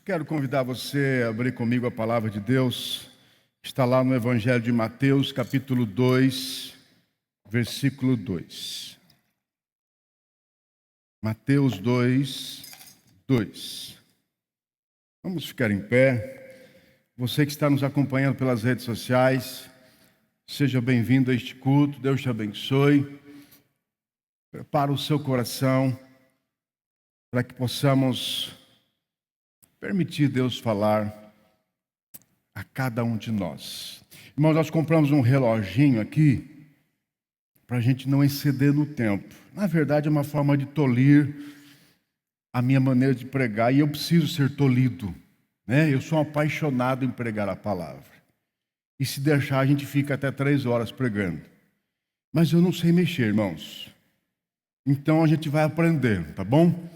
Quero convidar você a abrir comigo a palavra de Deus. Está lá no Evangelho de Mateus, capítulo 2, versículo 2. Mateus 2, 2. Vamos ficar em pé. Você que está nos acompanhando pelas redes sociais, seja bem-vindo a este culto. Deus te abençoe. Prepara o seu coração para que possamos permitir Deus falar a cada um de nós. Irmãos, nós compramos um reloginho aqui para a gente não exceder no tempo. Na verdade, é uma forma de tolir a minha maneira de pregar, e eu preciso ser tolido, né? Eu sou um apaixonado em pregar a palavra. E se deixar, a gente fica até 3 horas pregando. Mas eu não sei mexer, irmãos. Então a gente vai aprender, tá bom?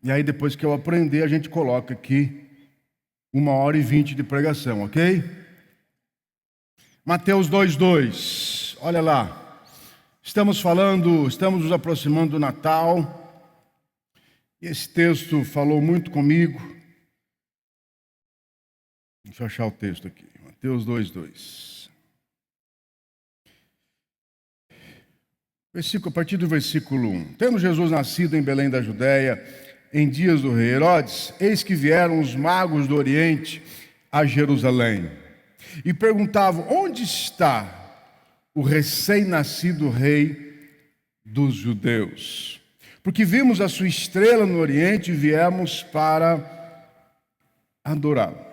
E aí depois que eu aprender, a gente coloca aqui 1h20 de pregação, ok? Mateus 2:2, olha lá. Estamos nos aproximando do Natal. E esse texto falou muito comigo. Deixa eu achar o texto aqui. Mateus 2:2. A partir do versículo 1. Tendo Jesus nascido em Belém da Judéia, em dias do rei Herodes, eis que vieram os magos do Oriente a Jerusalém e perguntavam: onde está o recém-nascido rei dos judeus? Porque vimos a sua estrela no Oriente e viemos para adorá-lo.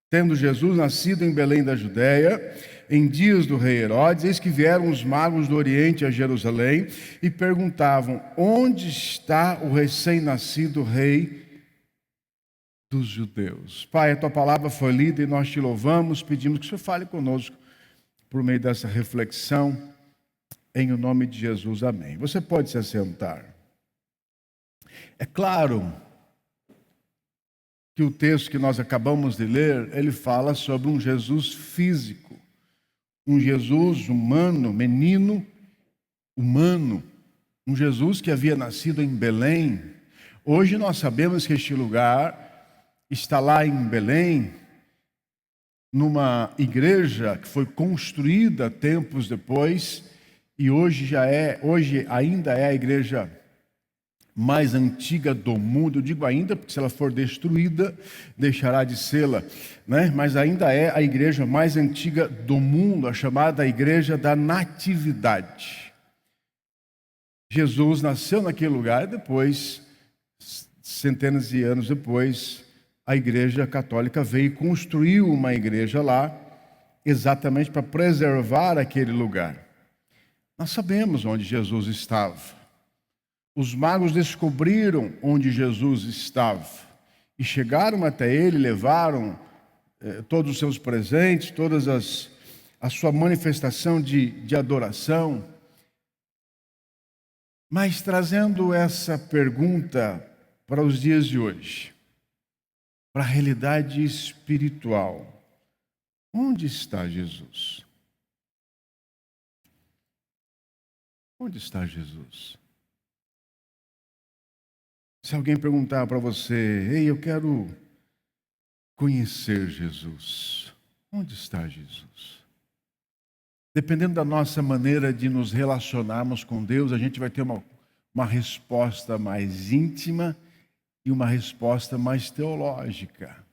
Tendo Jesus nascido em Belém da Judéia, em dias do rei Herodes, eis que vieram os magos do Oriente a Jerusalém e perguntavam: onde está o recém-nascido rei dos judeus? Pai, a tua palavra foi lida e nós te louvamos, pedimos que o Senhor fale conosco por meio dessa reflexão, em o nome de Jesus, amém. Você pode se assentar. É claro que o texto que nós acabamos de ler, ele fala sobre um Jesus físico, um Jesus humano, menino humano, um Jesus que havia nascido em Belém. Hoje nós sabemos que este lugar está lá em Belém, numa igreja que foi construída tempos depois, e hoje ainda é a igreja mais antiga do mundo. Eu digo ainda, porque se ela for destruída, deixará de sê-la, né? Mas ainda é a igreja mais antiga do mundo, a chamada Igreja da Natividade. Jesus nasceu naquele lugar e depois, centenas de anos depois, a Igreja Católica veio e construiu uma igreja lá, exatamente para preservar aquele lugar. Nós sabemos onde Jesus estava. Os magos descobriram onde Jesus estava e chegaram até ele, levaram todos os seus presentes, a sua manifestação de adoração. Mas trazendo essa pergunta para os dias de hoje, para a realidade espiritual: onde está Jesus? Onde está Jesus? Se alguém perguntar para você: ei, eu quero conhecer Jesus, onde está Jesus? Dependendo da nossa maneira de nos relacionarmos com Deus, a gente vai ter uma resposta mais íntima e uma resposta mais teológica.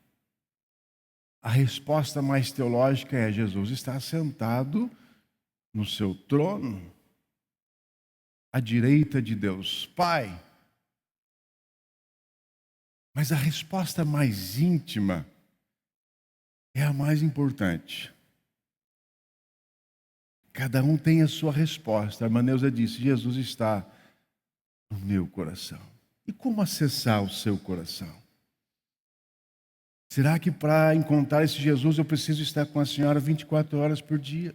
A resposta mais teológica é: Jesus está sentado no seu trono, à direita de Deus Pai. Mas a resposta mais íntima é a mais importante. Cada um tem a sua resposta. A irmã Neuza disse: Jesus está no meu coração. E como acessar o seu coração? Será que para encontrar esse Jesus eu preciso estar com a senhora 24 horas por dia?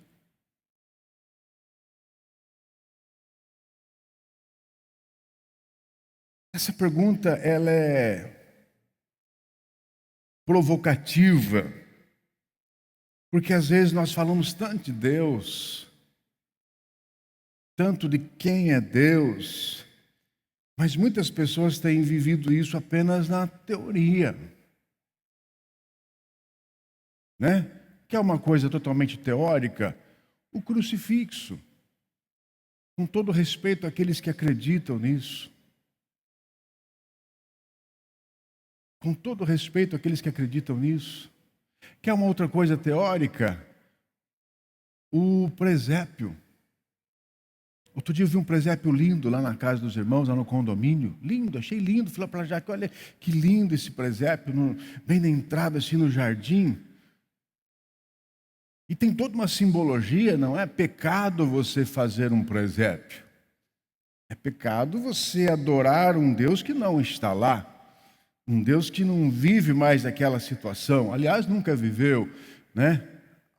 Essa pergunta, ela é provocativa, porque às vezes nós falamos tanto de Deus, tanto de quem é Deus, mas muitas pessoas têm vivido isso apenas na teoria. né? Que é uma coisa totalmente teórica, o crucifixo. Com todo respeito àqueles que acreditam nisso. Com todo respeito àqueles que acreditam nisso. Quer uma outra coisa teórica? O presépio. Outro dia eu vi um presépio lindo lá na casa dos irmãos, lá no condomínio. Lindo, achei lindo. Falei para a Jaque, olha que lindo esse presépio, bem na entrada, assim no jardim. E tem toda uma simbologia, não é pecado você fazer um presépio. É pecado você adorar um Deus que não está lá. Um Deus que não vive mais aquela situação. Aliás, nunca viveu, né?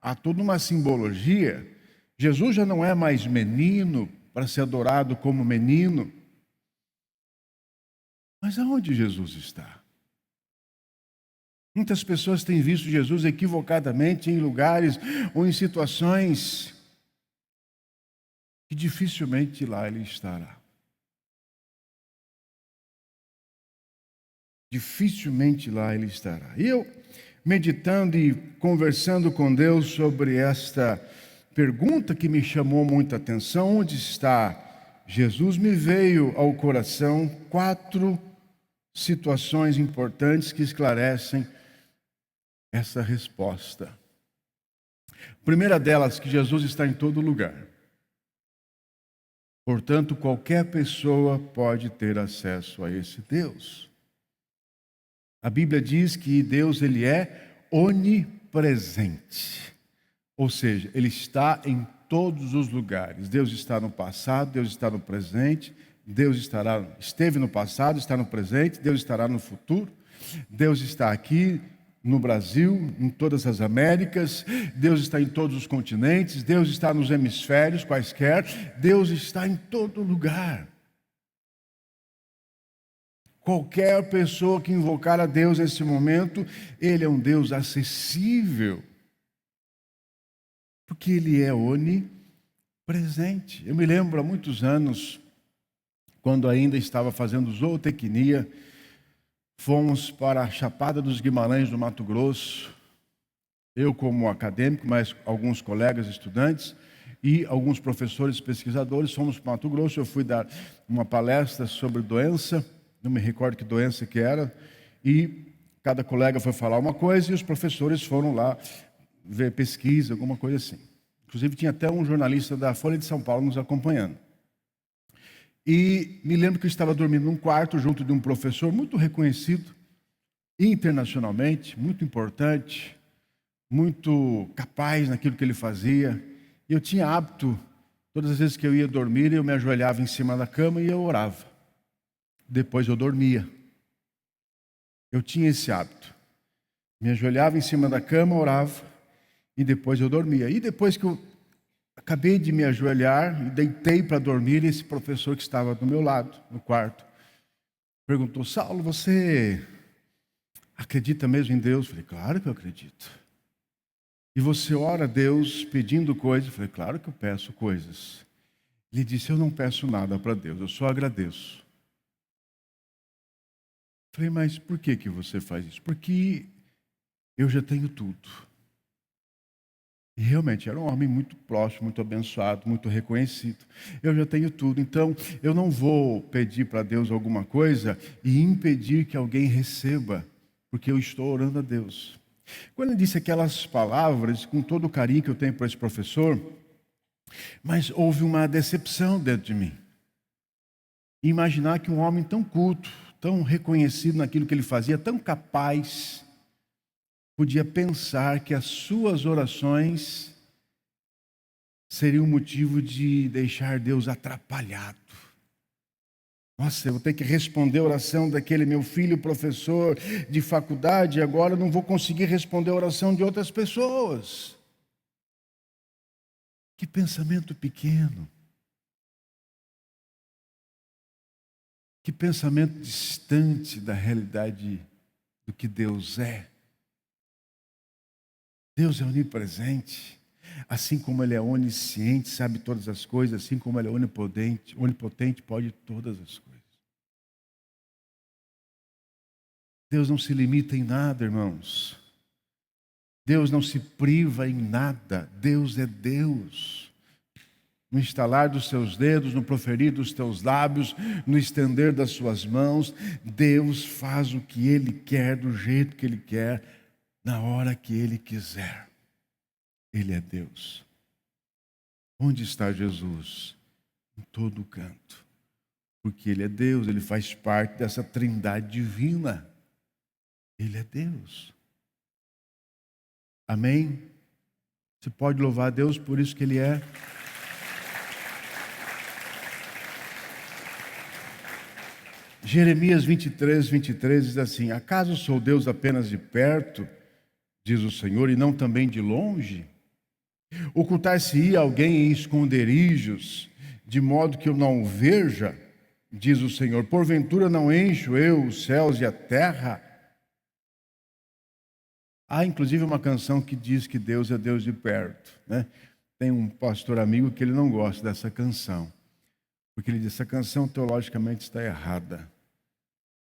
Há toda uma simbologia. Jesus já não é mais menino para ser adorado como menino. Mas aonde Jesus está? Muitas pessoas têm visto Jesus equivocadamente em lugares ou em situações que dificilmente lá ele estará. Dificilmente lá ele estará. E eu, meditando e conversando com Deus sobre esta pergunta que me chamou muita atenção, onde está Jesus, me veio ao coração 4 situações importantes que esclarecem essa resposta. A primeira delas, que Jesus está em todo lugar. Portanto, qualquer pessoa pode ter acesso a esse Deus. A Bíblia diz que Deus ele é onipresente. Ou seja, Ele está em todos os lugares. Deus está no passado, Deus está no presente, esteve no passado, está no presente, Deus estará no futuro. Deus está aqui no Brasil, em todas as Américas, Deus está em todos os continentes, Deus está nos hemisférios quaisquer, Deus está em todo lugar. Qualquer pessoa que invocar a Deus nesse momento, Ele é um Deus acessível, porque Ele é onipresente. Eu me lembro há muitos anos, quando ainda estava fazendo zootecnia, fomos para a Chapada dos Guimarães, no Mato Grosso, eu como acadêmico, mas alguns colegas estudantes e alguns professores pesquisadores, fomos para o Mato Grosso. Eu fui dar uma palestra sobre doença, não me recordo que doença que era, e cada colega foi falar uma coisa e os professores foram lá ver pesquisa, alguma coisa assim. Inclusive tinha até um jornalista da Folha de São Paulo nos acompanhando. E me lembro que eu estava dormindo num quarto junto de um professor muito reconhecido internacionalmente, muito importante, muito capaz naquilo que ele fazia. E eu tinha hábito, todas as vezes que eu ia dormir, eu me ajoelhava em cima da cama e eu orava. Depois eu dormia. Eu tinha esse hábito. Me ajoelhava em cima da cama, orava, e depois eu dormia. E depois que eu acabei de me ajoelhar e deitei para dormir, esse professor que estava do meu lado, no quarto, perguntou: Saulo, você acredita mesmo em Deus? Eu falei: claro que eu acredito. E você ora a Deus pedindo coisas? Eu falei: claro que eu peço coisas. Ele disse: eu não peço nada para Deus, eu só agradeço. Eu falei: mas por que você faz isso? Porque eu já tenho tudo. E realmente era um homem muito próximo, muito abençoado, muito reconhecido. Eu já tenho tudo, então eu não vou pedir para Deus alguma coisa e impedir que alguém receba, porque eu estou orando a Deus. Quando ele disse aquelas palavras, com todo o carinho que eu tenho para esse professor, mas houve uma decepção dentro de mim. Imaginar que um homem tão culto, tão reconhecido naquilo que ele fazia, tão capaz, podia pensar que as suas orações seriam motivo de deixar Deus atrapalhado. Nossa, eu vou ter que responder a oração daquele meu filho professor de faculdade, e agora eu não vou conseguir responder a oração de outras pessoas. Que pensamento pequeno. Que pensamento distante da realidade do que Deus é. Deus é onipresente, assim como Ele é onisciente, sabe todas as coisas, assim como Ele é onipotente, pode todas as coisas. Deus não se limita em nada, irmãos. Deus não se priva em nada. Deus é Deus. No estalar dos seus dedos, no proferir dos teus lábios, no estender das suas mãos, Deus faz o que Ele quer, do jeito que Ele quer, na hora que Ele quiser. Ele é Deus. Onde está Jesus? Em todo canto. Porque Ele é Deus, Ele faz parte dessa trindade divina. Ele é Deus. Amém? Você pode louvar a Deus por isso que Ele é. Jeremias 23 diz assim: acaso sou Deus apenas de perto, diz o Senhor, e não também de longe? Ocultar-se-ia alguém em esconderijos, de modo que eu não o veja, diz o Senhor. Porventura não encho eu os céus e a terra? Há inclusive uma canção que diz que Deus é Deus de perto, né? Tem um pastor amigo que ele não gosta dessa canção, porque ele diz: essa canção teologicamente está errada.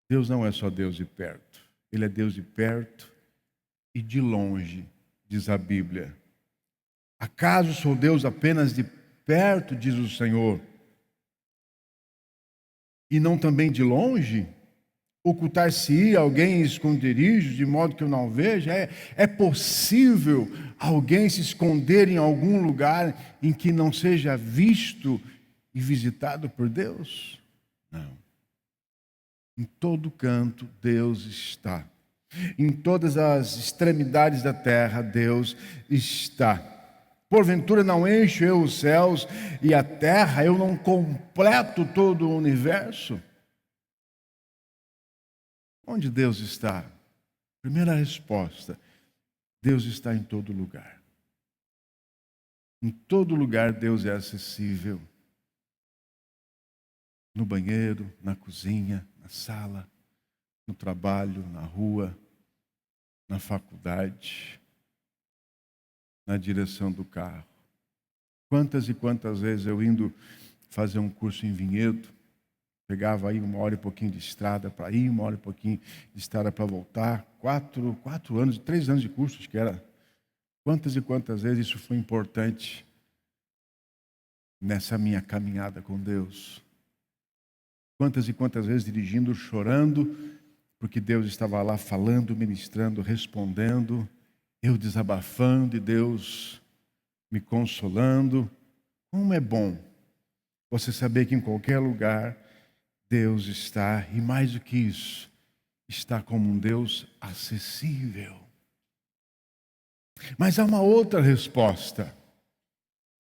Deus não é só Deus de perto, Ele é Deus de perto e de longe, diz a Bíblia. Acaso sou Deus apenas de perto, diz o Senhor, e não também de longe? Ocultar-se-ia alguém em esconderijos, de modo que eu não veja? É possível alguém se esconder em algum lugar em que não seja visto e visitado por Deus? Não. Em todo canto Deus está. Em todas as extremidades da terra Deus está. Porventura não encho eu os céus e a terra, eu não completo todo o universo? Onde Deus está? Primeira resposta: Deus está em todo lugar. Em todo lugar Deus é acessível. No banheiro, na cozinha, na sala, no trabalho, na rua, na faculdade, na direção do carro. Quantas e quantas vezes eu indo fazer um curso em Vinhedo, pegava aí 1 hora e pouquinho de estrada para ir, 1 hora e pouquinho de estrada para voltar, 3 anos de curso, acho que era. Quantas e quantas vezes isso foi importante nessa minha caminhada com Deus. Quantas e quantas vezes dirigindo, chorando, porque Deus estava lá falando, ministrando, respondendo, eu desabafando e Deus me consolando. Como é bom você saber que em qualquer lugar Deus está, e mais do que isso, está como um Deus acessível. Mas há uma outra resposta,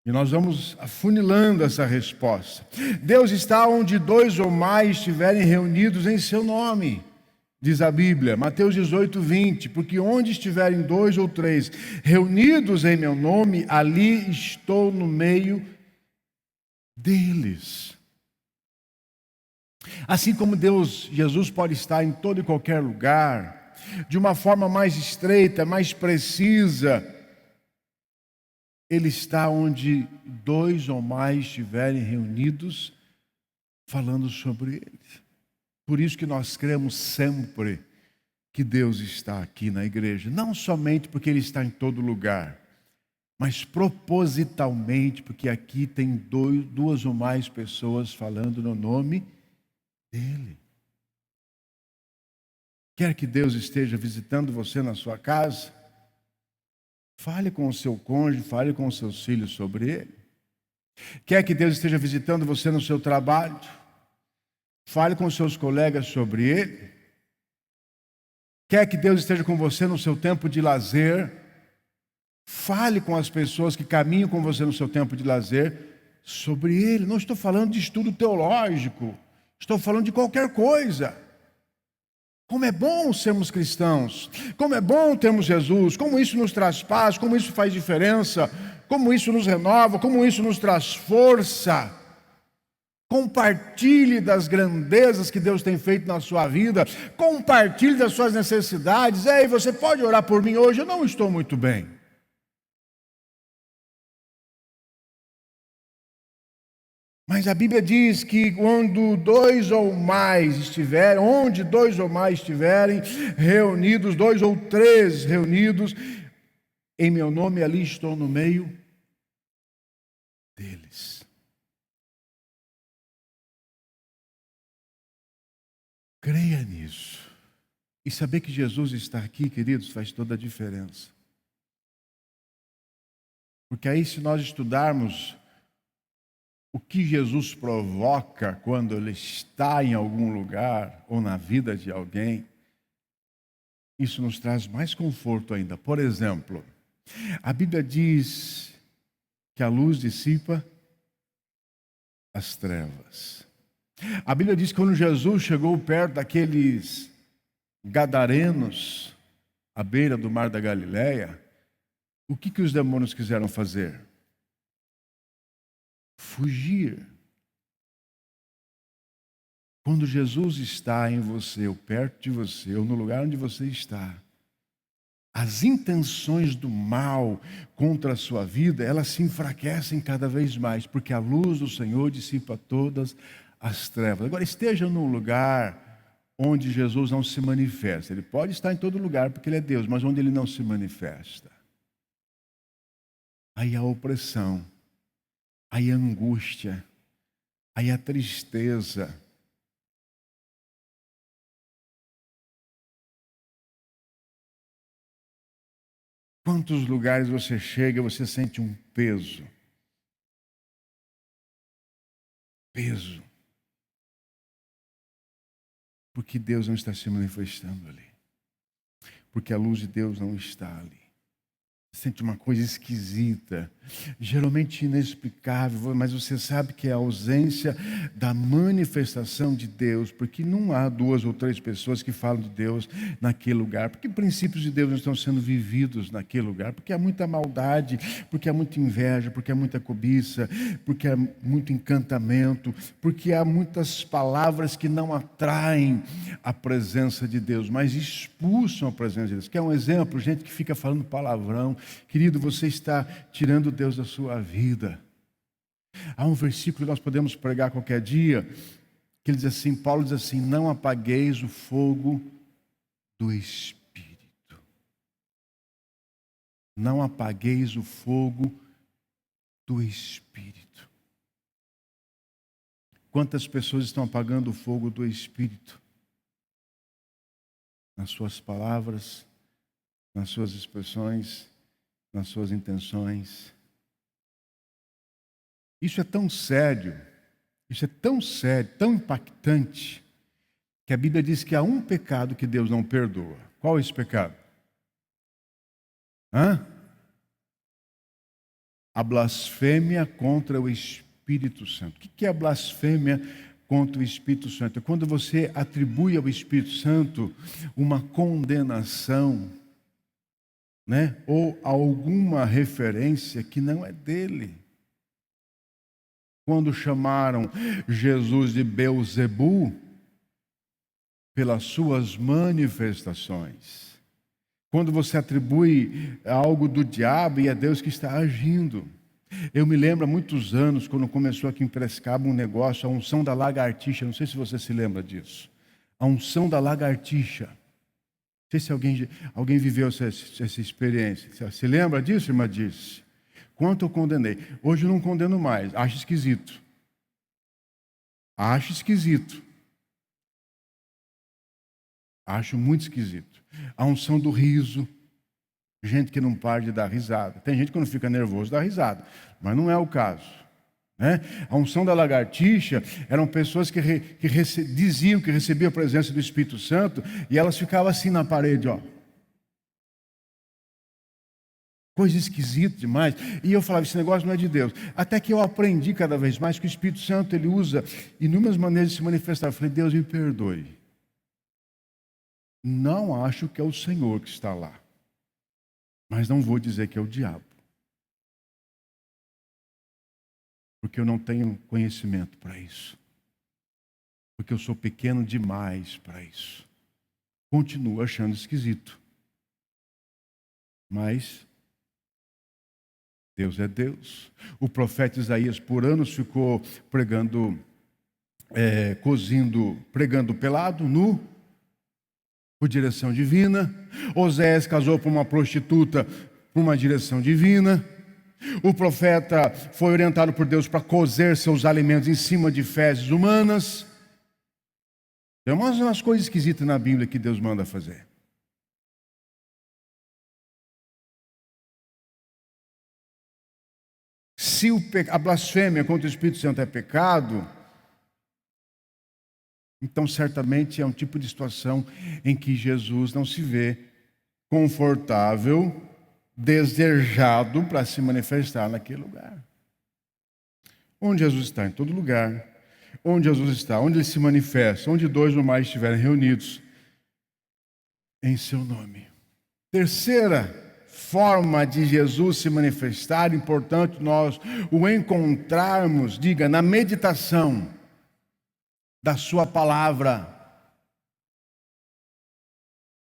e nós vamos afunilando essa resposta. Deus está onde 2 ou mais estiverem reunidos em seu nome, diz a Bíblia, Mateus 18:20, porque onde estiverem 2 ou 3 reunidos em meu nome, ali estou no meio deles. Assim como Jesus pode estar em todo e qualquer lugar, de uma forma mais estreita, mais precisa, Ele está onde 2 ou mais estiverem reunidos, falando sobre Ele. Por isso que nós cremos sempre que Deus está aqui na igreja, não somente porque Ele está em todo lugar, mas propositalmente porque aqui tem 2 ou mais pessoas falando no nome dEle. Quer que Deus esteja visitando você na sua casa? Fale com o seu cônjuge, fale com os seus filhos sobre Ele. Quer que Deus esteja visitando você no seu trabalho? Fale com os seus colegas sobre Ele. Quer que Deus esteja com você no seu tempo de lazer? Fale com as pessoas que caminham com você no seu tempo de lazer sobre Ele. Não estou falando de estudo teológico, estou falando de qualquer coisa. Como é bom sermos cristãos, como é bom termos Jesus, como isso nos traz paz, como isso faz diferença, como isso nos renova, como isso nos traz força. Compartilhe das grandezas que Deus tem feito na sua vida, compartilhe das suas necessidades. Ei, você pode orar por mim hoje? Eu não estou muito bem. Mas a Bíblia diz que onde 2 ou mais estiverem reunidos, 2 ou 3 reunidos, Em meu nome ali estou no meio deles. Creia nisso. E saber que Jesus está aqui, queridos, faz toda a diferença. Porque aí, se nós estudarmos o que Jesus provoca quando Ele está em algum lugar ou na vida de alguém, isso nos traz mais conforto ainda. Por exemplo, a Bíblia diz que a luz dissipa as trevas. A Bíblia diz que quando Jesus chegou perto daqueles gadarenos, à beira do mar da Galileia, o que os demônios quiseram fazer? Fugir. Quando Jesus está em você, ou perto de você, ou no lugar onde você está, as intenções do mal contra a sua vida, elas se enfraquecem cada vez mais, porque a luz do Senhor dissipa todas as trevas. Agora, esteja num lugar onde Jesus não se manifesta. Ele pode estar em todo lugar, porque Ele é Deus, mas onde Ele não se manifesta, aí a opressão, aí a angústia, aí a tristeza. Quantos lugares você chega e você sente um peso? Peso. Porque Deus não está se manifestando ali. Porque a luz de Deus não está ali. Sente uma coisa esquisita, geralmente inexplicável, mas você sabe que é a ausência da manifestação de Deus, porque não há 2 ou 3 pessoas que falam de Deus naquele lugar, porque princípios de Deus não estão sendo vividos naquele lugar, porque há muita maldade, porque há muita inveja, porque há muita cobiça, porque há muito encantamento, porque há muitas palavras que não atraem a presença de Deus, mas expulsam a presença de Deus. Quer um exemplo? Gente que fica falando palavrão. Querido, você está tirando Deus da sua vida. Há um versículo que nós podemos pregar qualquer dia, que ele diz assim, Paulo diz assim, não apagueis o fogo do Espírito. Não apagueis o fogo do Espírito. Quantas pessoas estão apagando o fogo do Espírito? Nas suas palavras, nas suas expressões, nas suas intenções. Isso é tão sério, tão impactante, que a Bíblia diz que há um pecado que Deus não perdoa. Qual é esse pecado? A blasfêmia contra o Espírito Santo. O que é a blasfêmia contra o Espírito Santo? É quando você atribui ao Espírito Santo uma condenação, né? Ou alguma referência que não é dele. Quando chamaram Jesus de Beelzebu, pelas suas manifestações. Quando você atribui algo do diabo e é Deus que está agindo. Eu me lembro há muitos anos, quando começou aqui em Piracicaba um negócio, a unção da lagartixa, não sei se você se lembra disso. A unção da lagartixa. Não sei se alguém viveu essa experiência. Se lembra disso, irmã Dirce? Quanto eu condenei. Hoje eu não condeno mais. Acho esquisito. Acho muito esquisito. A unção do riso. Gente que não para de dar risada. Tem gente que quando fica nervoso dá risada. Mas não é o caso. Né? A unção da lagartixa eram pessoas que diziam que recebiam a presença do Espírito Santo e elas ficavam assim na parede, ó. Coisa esquisita demais. E eu falava, esse negócio não é de Deus. Até que eu aprendi cada vez mais que o Espírito Santo ele usa inúmeras maneiras de se manifestar. Eu falei, Deus me perdoe. Não acho que é o Senhor que está lá. Mas não vou dizer que é o diabo. Porque eu não tenho conhecimento para isso. Porque eu sou pequeno demais para isso. Continuo achando esquisito. Mas Deus é Deus. O profeta Isaías por anos ficou pregando, pregando pelado, nu, por direção divina. Oséias casou com uma prostituta por uma direção divina. O profeta foi orientado por Deus para cozer seus alimentos em cima de fezes humanas. Tem umas coisas esquisitas na Bíblia que Deus manda fazer. Se a blasfêmia contra o Espírito Santo é pecado, então certamente é um tipo de situação em que Jesus não se vê confortável, desejado para se manifestar naquele lugar. Onde Jesus está? Em todo lugar. Onde Jesus está? Onde Ele se manifesta? Onde dois ou mais estiverem reunidos em seu nome. Terceira forma de Jesus se manifestar, importante nós o encontrarmos, diga, na meditação da sua palavra.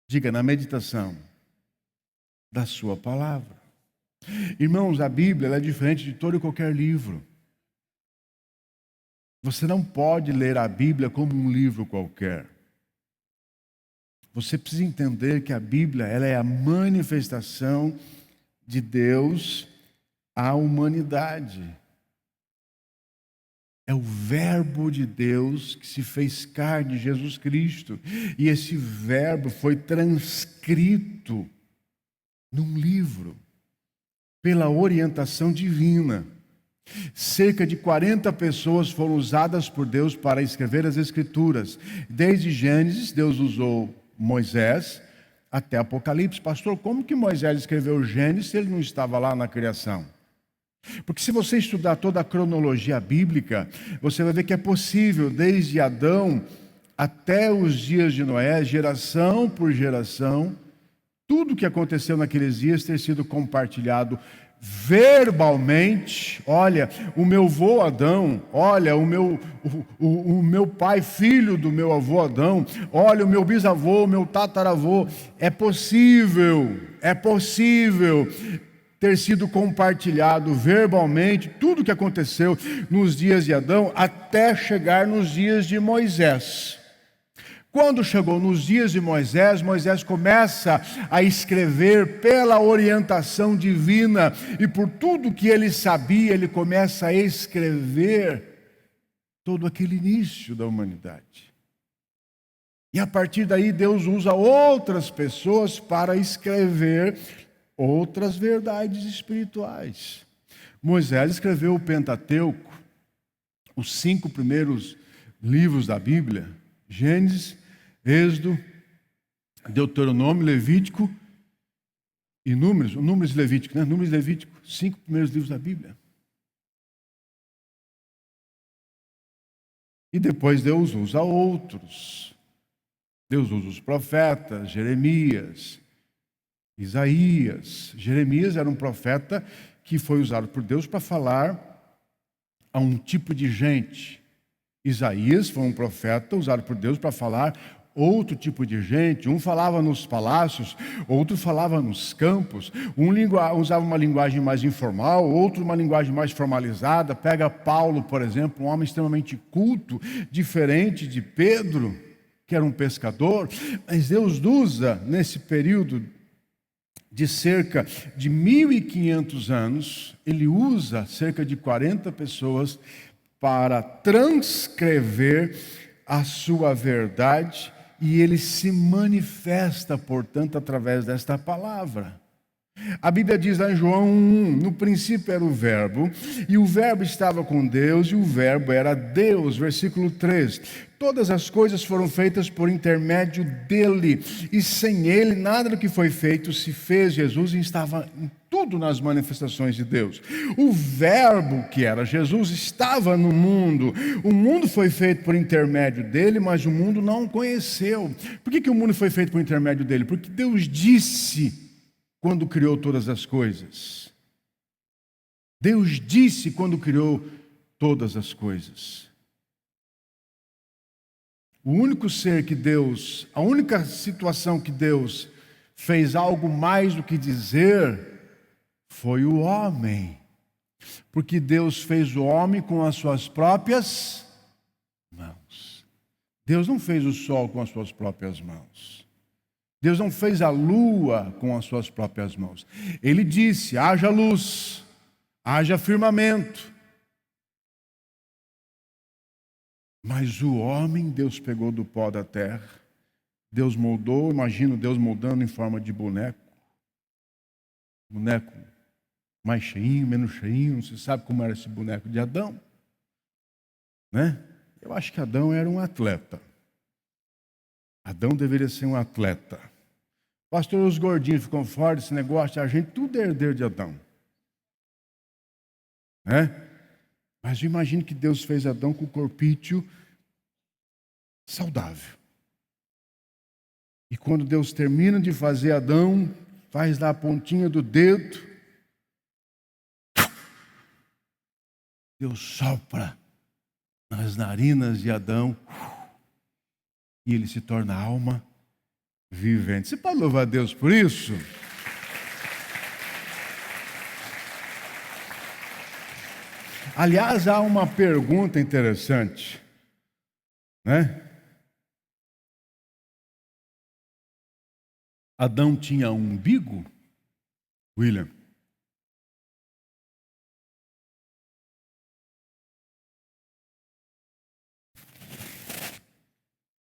Diga, na meditação da sua palavra. Irmãos, a Bíblia ela é diferente de todo e qualquer livro. Você não pode ler a Bíblia como um livro qualquer. Você precisa entender que a Bíblia ela é a manifestação de Deus à humanidade. É o verbo de Deus que se fez carne, Jesus Cristo. E esse verbo foi transcrito num livro, pela orientação divina. Cerca de 40 pessoas foram usadas por Deus para escrever as Escrituras. Desde Gênesis, Deus usou Moisés, até Apocalipse. Pastor, como que Moisés escreveu Gênesis se ele não estava lá na criação? Porque se você estudar toda a cronologia bíblica, você vai ver que é possível, desde Adão até os dias de Noé, geração por geração, tudo o que aconteceu naqueles dias ter sido compartilhado verbalmente. Olha, o meu avô Adão, olha, o meu pai, filho do meu avô Adão, olha, o meu bisavô, o meu tataravô. É possível ter sido compartilhado verbalmente tudo o que aconteceu nos dias de Adão até chegar nos dias de Moisés. Quando chegou nos dias de Moisés, Moisés começa a escrever pela orientação divina e por tudo que ele sabia, ele começa a escrever todo aquele início da humanidade. E a partir daí Deus usa outras pessoas para escrever outras verdades espirituais. Moisés escreveu o Pentateuco, os 5 primeiros livros da Bíblia, Gênesis, Êxodo, Deuteronômio, Levítico e Números. Números e Levítico, né? Números e Levítico, 5 primeiros livros da Bíblia. E depois Deus usa outros. Deus usa os profetas, Jeremias, Isaías. Jeremias era um profeta que foi usado por Deus para falar a um tipo de gente. Isaías foi um profeta usado por Deus para falar outro tipo de gente. Um falava nos palácios, outro falava nos campos. Um usava uma linguagem mais informal, outro uma linguagem mais formalizada. Pega Paulo, por exemplo, um homem extremamente culto, diferente de Pedro, que era um pescador. Mas Deus usa, nesse período de cerca de 1.500 anos, Ele usa cerca de 40 pessoas para transcrever a sua verdade, e Ele se manifesta, portanto, através desta palavra. A Bíblia diz lá em João 1, no princípio era o Verbo, e o Verbo estava com Deus, e o Verbo era Deus. Versículo 3, todas as coisas foram feitas por intermédio dele, e sem ele nada do que foi feito se fez. Jesus estava em tudo nas manifestações de Deus. O Verbo, que era Jesus, estava no mundo. O mundo foi feito por intermédio dele, mas o mundo não o conheceu. Por que o mundo foi feito por intermédio dele? Porque Deus disse quando criou todas as coisas. Deus disse quando criou todas as coisas. O único ser que Deus, a única situação que Deus fez algo mais do que dizer foi o homem. Porque Deus fez o homem com as suas próprias mãos. Deus não fez o sol com as suas próprias mãos. Deus não fez a lua com as suas próprias mãos. Ele disse: haja luz, haja firmamento. Mas o homem, Deus pegou do pó da terra, Deus moldou, imagino Deus moldando em forma de boneco. Boneco mais cheinho, menos cheinho, não se sabe como era esse boneco de Adão, né? Eu acho que Adão era um atleta. Adão deveria ser um atleta. Pastor, os gordinhos ficam fortes, esse negócio, a gente tudo é herdeiro de Adão, né? Mas eu imagino que Deus fez Adão com o corpício saudável. E quando Deus termina de fazer Adão, faz lá a pontinha do dedo, Deus sopra nas narinas de Adão e ele se torna alma vivente. Você pode louvar a Deus por isso? Aliás, há uma pergunta interessante, né? Adão tinha um umbigo, William?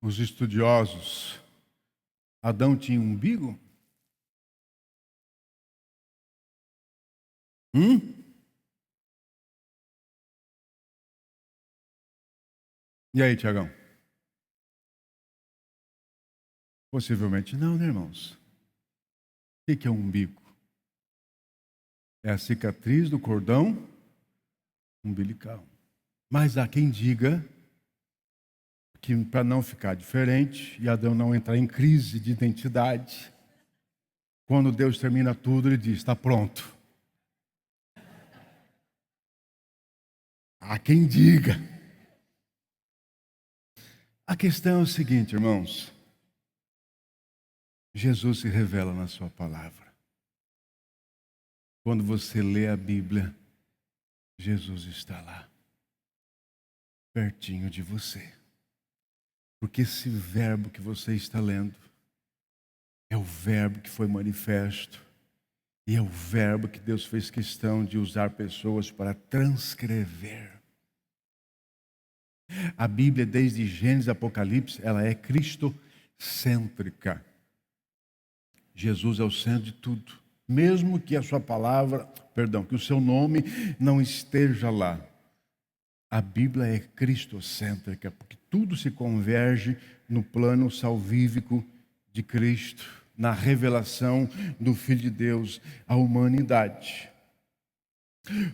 Os estudiosos, Adão tinha um umbigo? E aí, Tiagão? Possivelmente não, né, irmãos? O que é um umbigo? É a cicatriz do cordão umbilical. Mas há quem diga que, para não ficar diferente e Adão não entrar em crise de identidade, quando Deus termina tudo, ele diz: está pronto. Há quem diga. A questão é o seguinte, irmãos. Jesus se revela na sua palavra. Quando você lê a Bíblia, Jesus está lá, pertinho de você. Porque esse verbo que você está lendo é o verbo que foi manifesto. E é o verbo que Deus fez questão de usar pessoas para transcrever. A Bíblia, desde Gênesis e Apocalipse, ela é cristocêntrica. Jesus é o centro de tudo. Mesmo que a sua palavra, que o seu nome não esteja lá. A Bíblia é cristocêntrica, porque tudo se converge no plano salvífico de Cristo, na revelação do Filho de Deus à humanidade.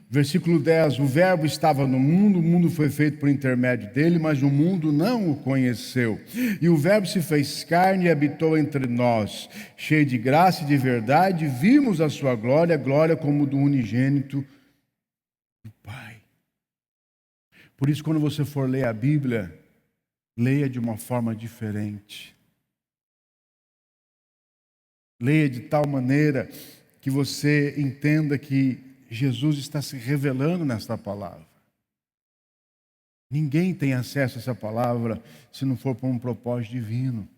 Versículo 10, o verbo estava no mundo, o mundo foi feito por intermédio dele, mas o mundo não o conheceu. E o verbo se fez carne e habitou entre nós, cheio de graça e de verdade, vimos a sua glória, glória como do unigênito do Pai. Por isso, quando você for ler a Bíblia, leia de uma forma diferente. Leia de tal maneira que você entenda que Jesus está se revelando nesta palavra. Ninguém tem acesso a essa palavra se não for por um propósito divino.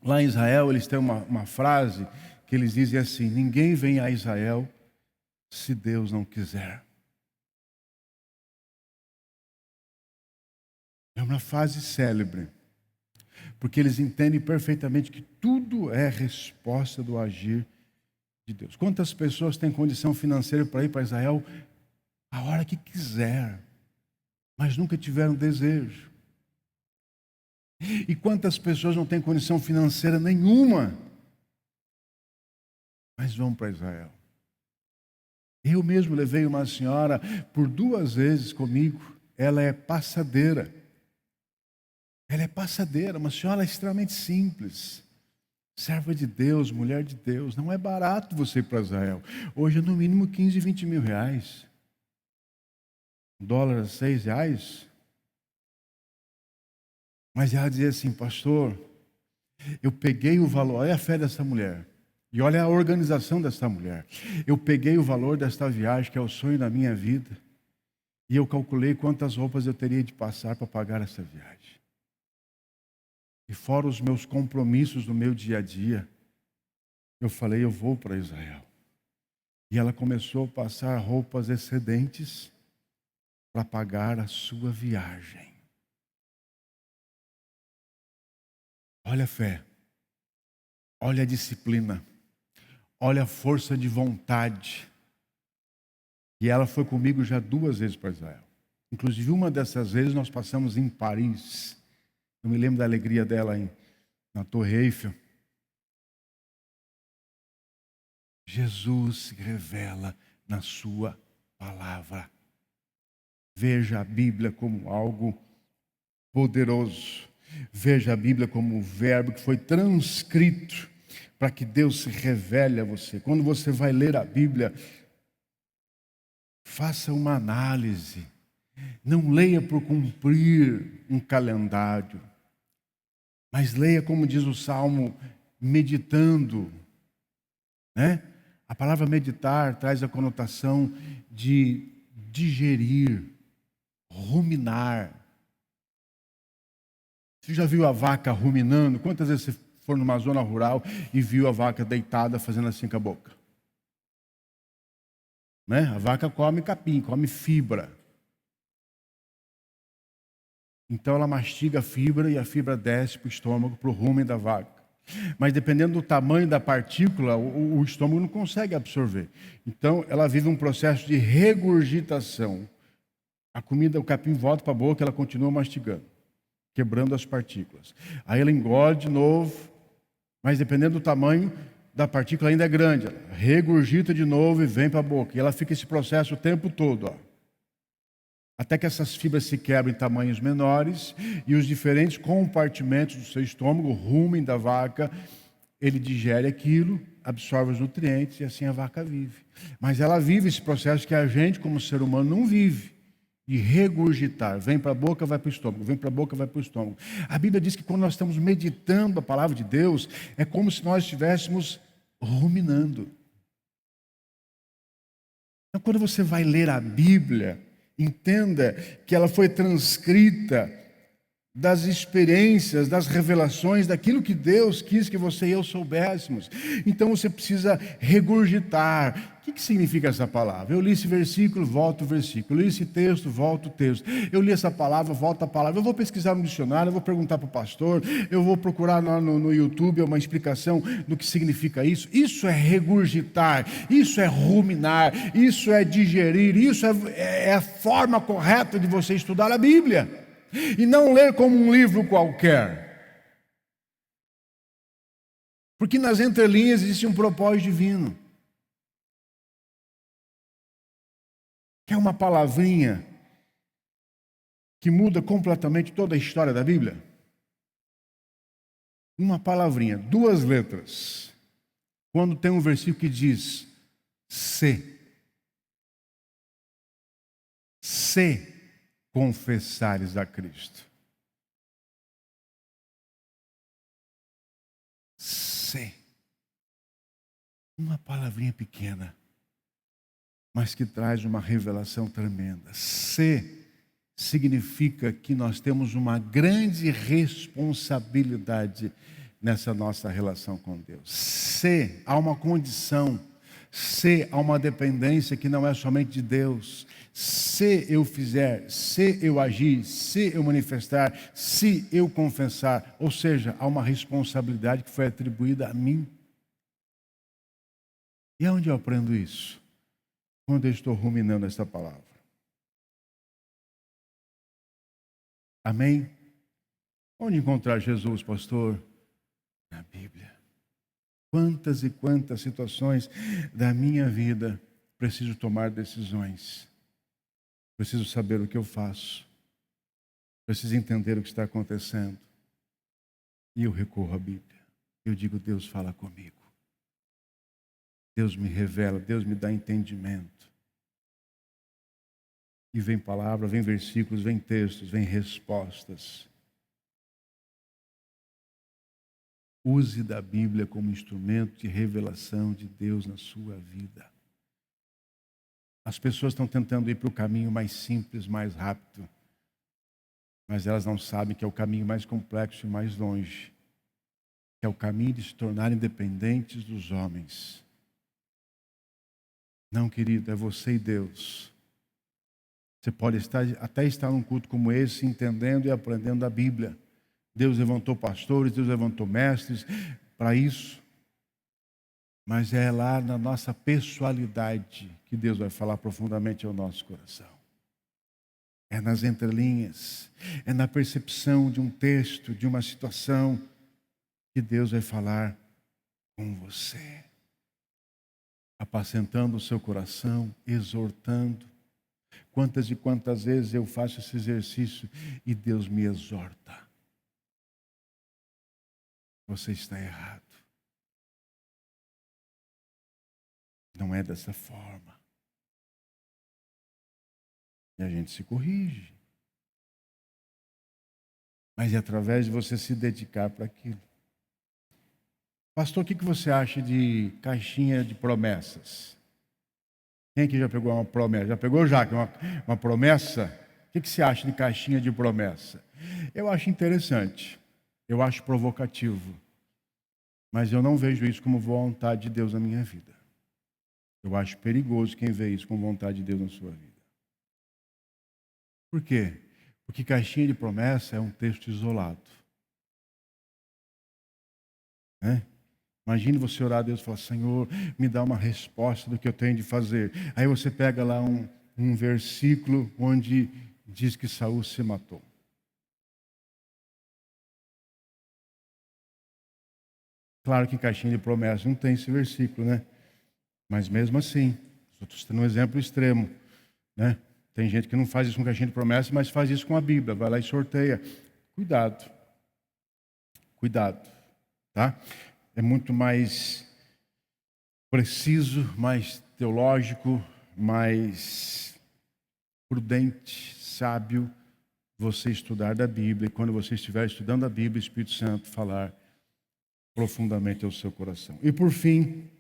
Lá em Israel, eles têm uma frase que eles dizem assim: ninguém vem a Israel se Deus não quiser. É uma frase célebre, porque eles entendem perfeitamente que tudo é resposta do agir de Deus. Quantas pessoas têm condição financeira para ir para Israel a hora que quiser, mas nunca tiveram desejo? E quantas pessoas não têm condição financeira nenhuma, mas vão para Israel? Eu mesmo levei uma senhora por 2 vezes comigo. Ela é passadeira. Ela é passadeira, uma senhora extremamente simples. Serva de Deus, mulher de Deus. Não é barato você ir para Israel. Hoje é no mínimo 15, 20 mil reais. $1 a R$6. Mas ela dizia assim: pastor, eu peguei o valor, olha a fé dessa mulher. E olha a organização dessa mulher. Eu peguei o valor desta viagem, que é o sonho da minha vida, e eu calculei quantas roupas eu teria de passar para pagar essa viagem. E fora os meus compromissos no meu dia a dia, eu falei, eu vou para Israel. E ela começou a passar roupas excedentes para pagar a sua viagem. Olha a fé, olha a disciplina, olha a força de vontade. E ela foi comigo já 2 vezes para Israel. Inclusive, uma dessas vezes nós passamos em Paris. Eu me lembro da alegria dela na Torre Eiffel. Jesus se revela na sua palavra. Veja a Bíblia como algo poderoso. Veja a Bíblia como um verbo que foi transcrito para que Deus se revele a você. Quando você vai ler a Bíblia, faça uma análise. Não leia por cumprir um calendário, mas leia, como diz o Salmo, meditando, né? A palavra meditar traz a conotação de digerir, ruminar. Você já viu a vaca ruminando? Quantas vezes você foi numa zona rural e viu a vaca deitada fazendo assim com a boca? Né? A vaca come capim, come fibra. Então ela mastiga a fibra e a fibra desce para o estômago, para o rumen da vaca. Mas dependendo do tamanho da partícula, o estômago não consegue absorver. Então ela vive um processo de regurgitação. A comida, o capim volta para a boca, ela continua mastigando, quebrando as partículas. Aí ela engole de novo, mas dependendo do tamanho da partícula ainda é grande. Ela regurgita de novo e vem para a boca. E ela fica esse processo o tempo todo, ó. Até que essas fibras se quebram em tamanhos menores e os diferentes compartimentos do seu estômago, o rumen da vaca, ele digere aquilo, absorve os nutrientes e assim a vaca vive. Mas ela vive esse processo que a gente, como ser humano, não vive. De regurgitar, vem para a boca, vai para o estômago, vem para a boca, vai para o estômago. A Bíblia diz que quando nós estamos meditando a palavra de Deus, é como se nós estivéssemos ruminando. Então, quando você vai ler a Bíblia, entenda que ela foi transcrita das experiências, das revelações, daquilo que Deus quis que você e eu soubéssemos. Então você precisa regurgitar. O que significa essa palavra? Eu li esse versículo, volto o versículo. Eu li esse texto, volto o texto. Eu li essa palavra, volto a palavra. Eu vou pesquisar no dicionário, eu vou perguntar para o pastor, eu vou procurar no YouTube uma explicação do que significa isso. Isso é regurgitar, isso é ruminar, isso é digerir, isso é a forma correta de você estudar a Bíblia. E não ler como um livro qualquer. Porque nas entrelinhas existe um propósito divino. Quer uma palavrinha que muda completamente toda a história da Bíblia? Uma palavrinha, 2 letras. Quando tem um versículo que diz se confessares a Cristo. Se. Uma palavrinha pequena, mas que traz uma revelação tremenda. Se significa que nós temos uma grande responsabilidade nessa nossa relação com Deus. Se há uma condição, se há uma dependência que não é somente de Deus. Se eu fizer, se eu agir, se eu manifestar, se eu confessar, ou seja, há uma responsabilidade que foi atribuída a mim. E aonde eu aprendo isso? Quando eu estou ruminando essa palavra. Amém? Onde encontrar Jesus, pastor? Na Bíblia. Quantas e quantas situações da minha vida preciso tomar decisões. Preciso saber o que eu faço. Preciso entender o que está acontecendo. E eu recorro à Bíblia. Eu digo, Deus fala comigo. Deus me revela, Deus me dá entendimento. E vem palavra, vem versículos, vem textos, vem respostas. Use da Bíblia como instrumento de revelação de Deus na sua vida. As pessoas estão tentando ir para o caminho mais simples, mais rápido. mas elas não sabem que é o caminho mais complexo e mais longe, que é o caminho de se tornarem dependentes dos homens. Não, querido, é você e Deus. Você pode até estar num culto como esse, entendendo e aprendendo a Bíblia. Deus levantou pastores, Deus levantou mestres para isso. Mas é lá na nossa pessoalidade que Deus vai falar profundamente ao nosso coração. É nas entrelinhas, é na percepção de um texto, de uma situação, que Deus vai falar com você. Apacentando o seu coração, exortando. Quantas e quantas vezes eu faço esse exercício e Deus me exorta. Você está errado. Não é dessa forma. E a gente se corrige. Mas é através de você se dedicar para aquilo. Pastor, o que você acha de caixinha de promessas? Quem aqui já pegou uma promessa? Já pegou, Jaque, uma promessa? O que você acha de caixinha de promessa? Eu acho interessante. Eu acho provocativo. Mas eu não vejo isso como vontade de Deus na minha vida. Eu acho perigoso quem vê isso como vontade de Deus na sua vida. Por quê? Porque caixinha de promessa é um texto isolado. Né? Imagine você orar a Deus e falar: Senhor, me dá uma resposta do que eu tenho de fazer. Aí você pega lá um versículo onde diz que Saul se matou. Claro que em caixinha de promessa não tem esse versículo, né? Mas mesmo assim, estou tendo um exemplo extremo, né? Tem gente que não faz isso com caixinha de promessa, mas faz isso com a Bíblia. Vai lá e sorteia. Cuidado. Cuidado, tá? É muito mais preciso, mais teológico, mais prudente, sábio você estudar da Bíblia. E quando você estiver estudando a Bíblia, o Espírito Santo falar profundamente ao seu coração. E por fim,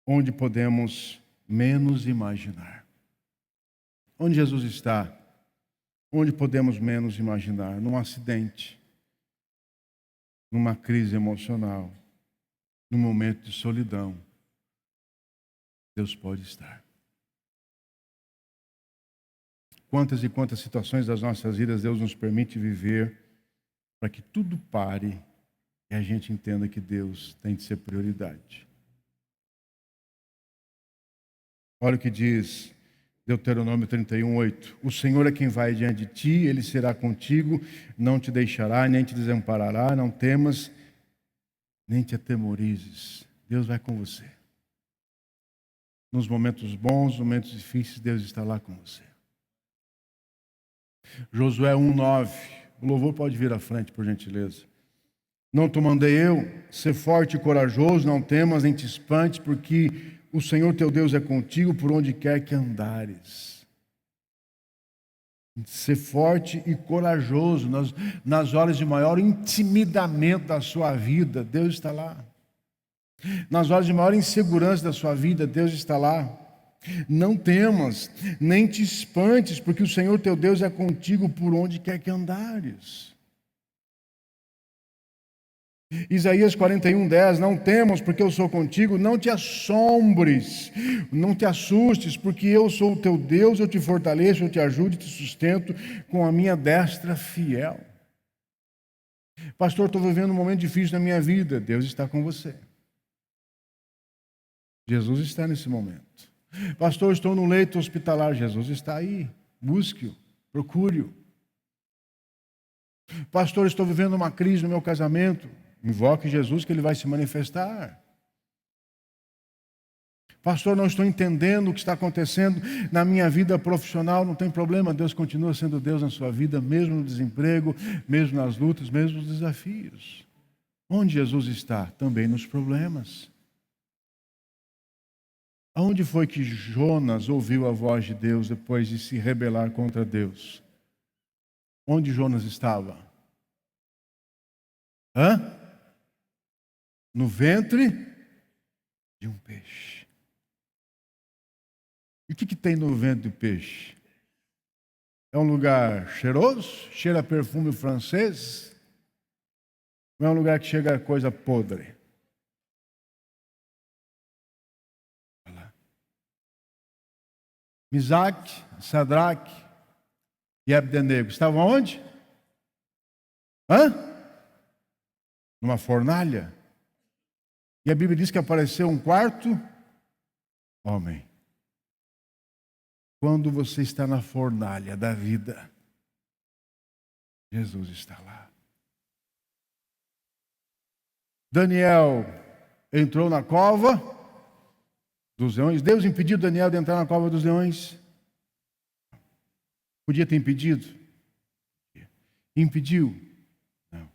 onde podemos menos imaginar? Onde Jesus está? Onde podemos menos imaginar? Num acidente, numa crise emocional, num momento de solidão. Deus pode estar. Quantas e quantas situações das nossas vidas Deus nos permite viver para que tudo pare e a gente entenda que Deus tem de ser prioridade. Olha o que diz Deuteronômio 31:8. O Senhor é quem vai diante de ti, Ele será contigo, não te deixará, nem te desamparará, não temas, nem te atemorizes. Deus vai com você. Nos momentos bons, nos momentos difíceis, Deus está lá com você. Josué 1:9. O louvor pode vir à frente, por gentileza. Não te mandei eu, ser forte e corajoso, não temas nem te espantes, porque o Senhor teu Deus é contigo por onde quer que andares. Ser forte e corajoso nas horas de maior intimidamento da sua vida, Deus está lá. Nas horas de maior insegurança da sua vida, Deus está lá. Não temas, nem te espantes, porque o Senhor teu Deus é contigo por onde quer que andares. Isaías 41:10, não temas, porque eu sou contigo, não te assombres, não te assustes, porque eu sou o teu Deus, eu te fortaleço, eu te ajudo e te sustento com a minha destra fiel. Pastor, estou vivendo um momento difícil na minha vida. Deus está com você. Jesus está nesse momento. Pastor, estou no leito hospitalar. Jesus está aí. Busque-o, procure-o. Pastor, estou vivendo uma crise no meu casamento. Invoque Jesus que Ele vai se manifestar. Pastor, não estou entendendo o que está acontecendo na minha vida profissional. Não tem problema, Deus continua sendo Deus na sua vida, mesmo no desemprego, mesmo nas lutas, mesmo nos desafios. Onde Jesus está? Também nos problemas. Aonde foi que Jonas ouviu a voz de Deus depois de se rebelar contra Deus? Onde Jonas estava? No ventre de um peixe. E o que tem no ventre do peixe? É um lugar cheiroso, cheira a perfume francês. Não é um lugar que chega a coisa podre. Misaque, Sadraque e Abdenego estavam onde? Numa fornalha. E a Bíblia diz que apareceu um quarto homem. Quando você está na fornalha da vida, Jesus está lá. Daniel entrou na cova dos leões. Deus impediu Daniel de entrar na cova dos leões? Podia ter impedido? Impediu? Não.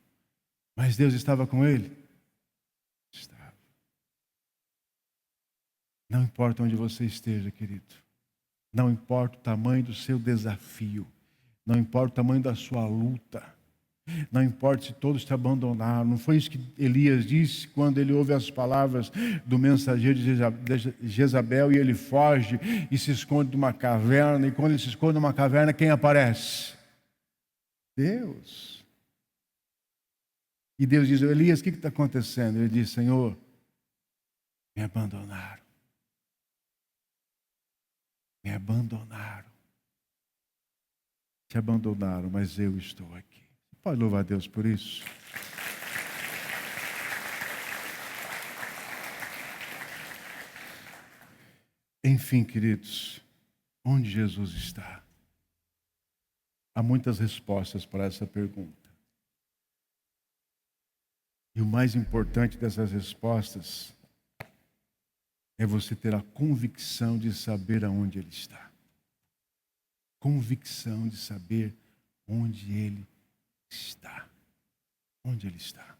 Mas Deus estava com ele? Estava. Não importa onde você esteja, querido. Não importa o tamanho do seu desafio. Não importa o tamanho da sua luta. Não importa se todos te abandonaram. Não foi isso que Elias disse quando ele ouve as palavras do mensageiro de Jezabel e ele foge e se esconde numa caverna. E quando ele se esconde numa caverna, quem aparece? Deus. E Deus diz: Elias, o que está acontecendo? Ele diz: Senhor, me abandonaram. Me abandonaram. Te abandonaram, mas eu estou aqui. Pode louvar a Deus por isso. Enfim, queridos, onde Jesus está? Há muitas respostas para essa pergunta. E o mais importante dessas respostas é você ter a convicção de saber aonde Ele está. Convicção de saber onde Ele está. Onde Ele está?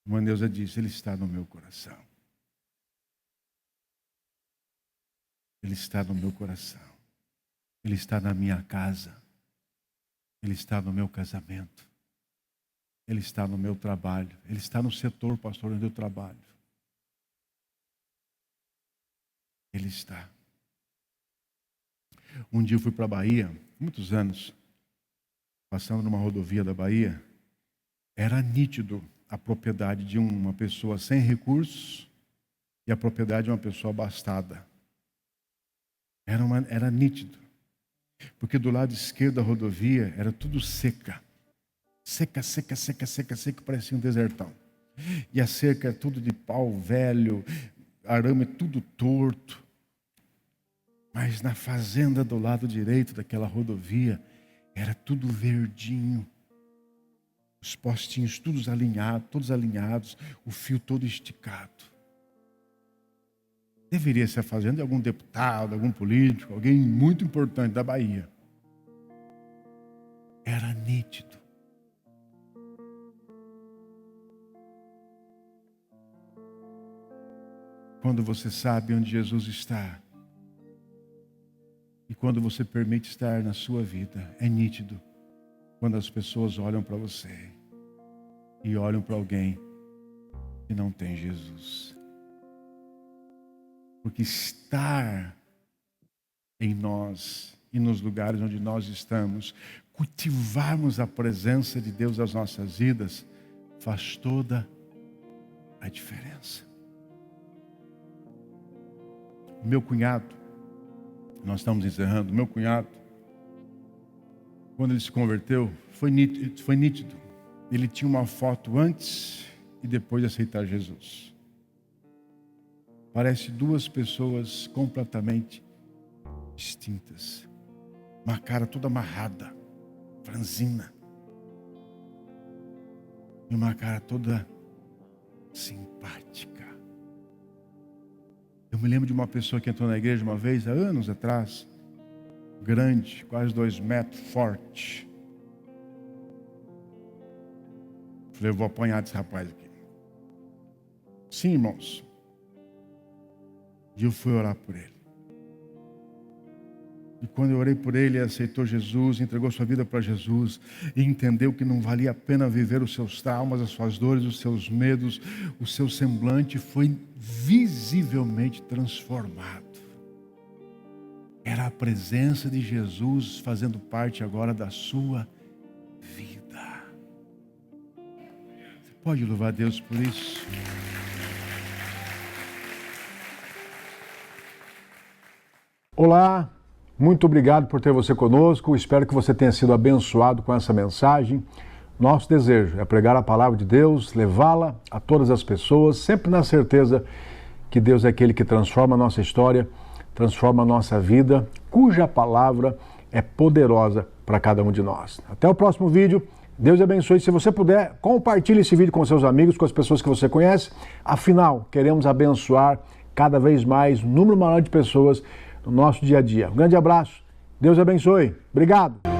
Uma Neuza disse: Ele está no meu coração. Ele está no meu coração. Ele está na minha casa. Ele está no meu casamento. Ele está no meu trabalho. Ele está no setor, pastor, onde eu trabalho. Ele está. Um dia eu fui para a Bahia, muitos anos, passando numa rodovia da Bahia. Era nítido a propriedade de uma pessoa sem recursos e a propriedade de uma pessoa abastada. Era nítido. Porque do lado esquerdo da rodovia era tudo seca. Seca, seca, seca, seca, seca, parecia um desertão. E a cerca é tudo de pau velho, arame tudo torto. Mas na fazenda do lado direito daquela rodovia, era tudo verdinho. Os postinhos todos alinhados, o fio todo esticado. Deveria ser a fazenda de algum deputado, algum político, alguém muito importante da Bahia. Era nítido. Quando você sabe onde Jesus está, e quando você permite estar na sua vida, é nítido. Quando as pessoas olham para você e olham para alguém que não tem Jesus. Porque estar em nós e nos lugares onde nós estamos, cultivarmos a presença de Deus nas nossas vidas, faz toda a diferença. O meu cunhado, nós estamos encerrando, o meu cunhado, quando ele se converteu, foi nítido. Ele tinha uma foto antes e depois de aceitar Jesus. Parece duas pessoas completamente distintas. Uma cara toda amarrada, franzina. E uma cara toda simpática. Eu me lembro de uma pessoa que entrou na igreja uma vez, há anos atrás. Grande, quase 2 metros, forte. Falei: eu vou apanhar desse rapaz aqui. Sim, irmãos. E eu fui orar por ele. E quando eu orei por ele, ele aceitou Jesus, entregou sua vida para Jesus e entendeu que não valia a pena viver os seus traumas, as suas dores, os seus medos. O seu semblante foi visivelmente transformado. Era a presença de Jesus fazendo parte agora da sua vida. Você pode louvar a Deus por isso? Olá, muito obrigado por ter você conosco. Espero que você tenha sido abençoado com essa mensagem. Nosso desejo é pregar a palavra de Deus, levá-la a todas as pessoas, sempre na certeza que Deus é aquele que transforma a nossa história, transforma a nossa vida, cuja palavra é poderosa para cada um de nós. Até o próximo vídeo. Deus abençoe. Se você puder, compartilhe esse vídeo com seus amigos, com as pessoas que você conhece. Afinal, queremos abençoar cada vez mais um número maior de pessoas no nosso dia a dia. Um grande abraço. Deus abençoe. Obrigado.